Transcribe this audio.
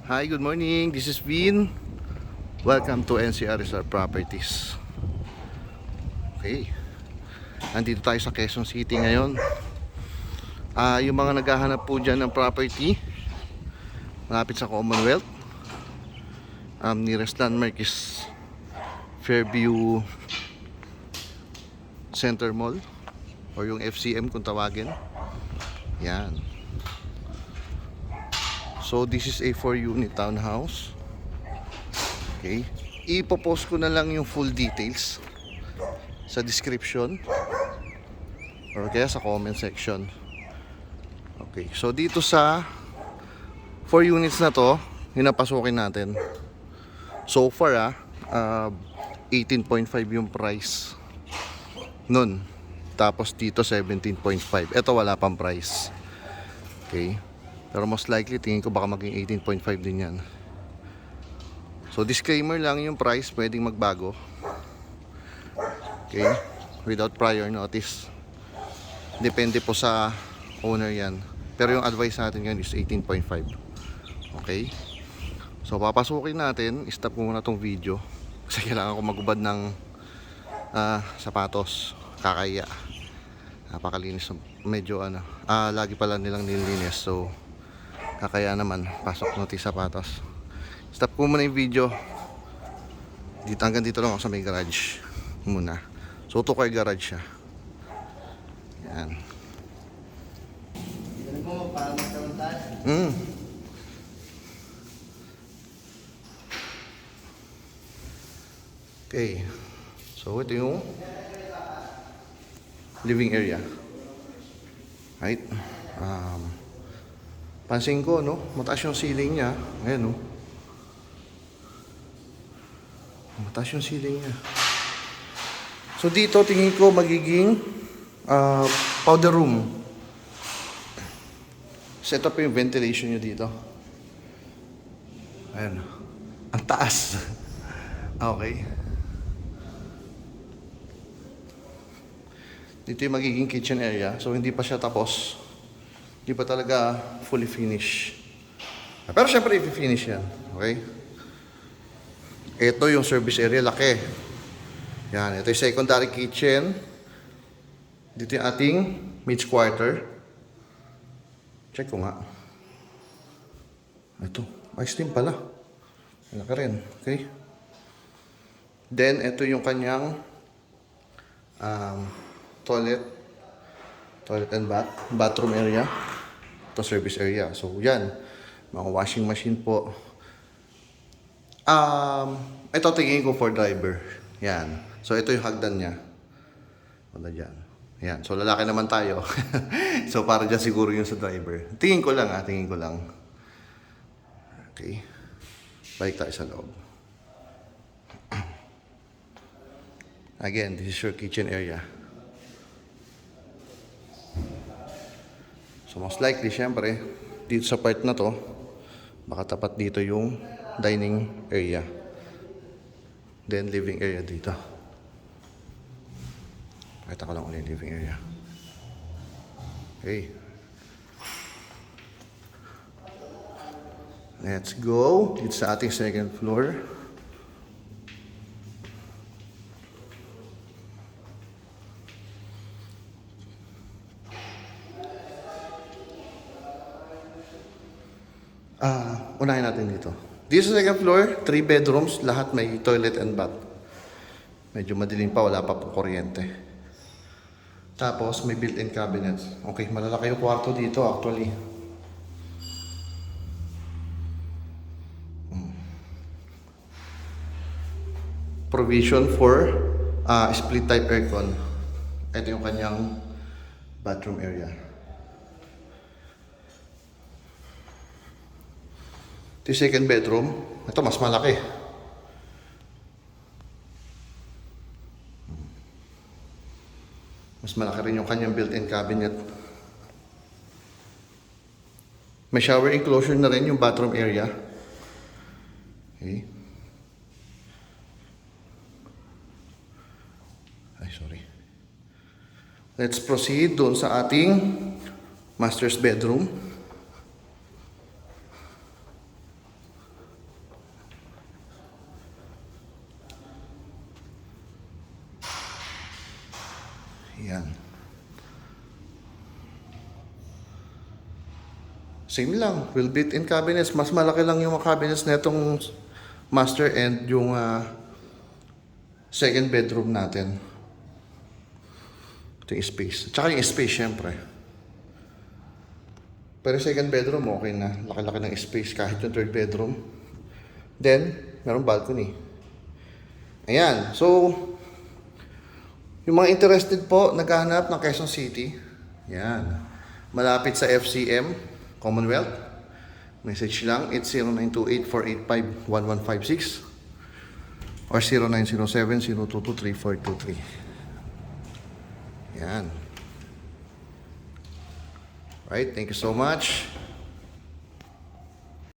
Hi, good morning. This is Vin. Welcome to NCRSR Properties. Okay. Nandito tayo sa Quezon City ngayon. Yung mga naghahanap po dyan ng property malapit sa Commonwealth. Nearest landmark is Fairview Center Mall or yung FCM kung tawagin. Yan. So this is a 4-unit townhouse. Okay. Ipopost ko na lang yung full details sa description or kaya sa comment section. Okay. So dito sa 4 units na to, hinapasukin natin. So far 18.5 yung price nun. Tapos dito 17.5. Ito wala pang price. Okay. Pero most likely tingin ko baka maging 18.5 din yan. So disclaimer lang, yung price pwedeng magbago. Okay. Without prior notice. Depende po sa owner yan. Pero yung advice natin ngayon is 18.5. Okay. So papasukin natin. Stop ko muna tong video kasi kailangan ko magubad ng sapatos. Kakaya. Napakalinis. Medyo lagi pala nilang nililinis. So kakaya naman, pasok natin sapatos. Stop ko muna yung video. Hanggang dito lang ako sa may garage muna. So 2-car garage siya. Yan. Okay. So ito yung living area. Right? Pansin ko, no? Mataas yung ceiling niya. Ayan, no? Mataas yung ceiling niya. So dito, tingin ko magiging powder room. Set up yung ventilation nyo dito. Ayan. Ang taas. Okay. Dito yung magiging kitchen area. So hindi pa siya tapos. Hindi pa talaga fully finish. Pero syempre i-finish yan. Okay? Ito yung service area. Laki. Yan. Ito yung secondary kitchen. Dito yung ating maid's quarter. Check ko nga. Ito. Ice cream pala. Laki rin. Okay? Then, ito yung kanyang toilet and bathroom area. Ito service area. So yan, mga washing machine po. Ito tingin ko for driver. Yan. So ito yung hagdan niya. Wala dyan. Yan. So lalaki naman tayo. So para dyan siguro yung sa driver. Tingin ko lang tingin ko lang. Okay. Balik tayo sa loob. Again, this is your kitchen area. So most likely, syempre, dito sa part na to, baka tapat dito yung dining area. Then living area dito. Pakita ko lang ulit yung living area. Okay. Let's go. Dito sa ating second floor. Unahin natin dito. Dito sa second floor, 3 bedrooms, lahat may toilet and bath. Medyo madilim pa, wala pa po kuryente. Tapos may built-in cabinets. Okay, malalaki yung kwarto dito actually. Provision for split type aircon. Ito yung kanyang bathroom area. Ito yung second bedroom. Ito mas malaki. Mas malaki rin yung kanyang built-in cabinet. May shower enclosure na rin yung bathroom area. Okay. Ay, sorry. Let's proceed doon sa ating master's bedroom. Yan. Same lang, will built-in cabinets. Mas malaki lang yung mga cabinets na itong master and yung second bedroom natin. Ito yung space. Tsaka yung space, syempre. Pero second bedroom, okay na. Laki-laki ng space kahit yung third bedroom. Then, merong balcony. Ayan. So, yung mga interested po, naghahanap ng Quezon City. Yan. Malapit sa FCM, Commonwealth. Message lang, it's 0928-485-1156 or 0907-022-3423. Yan. Right, thank you so much.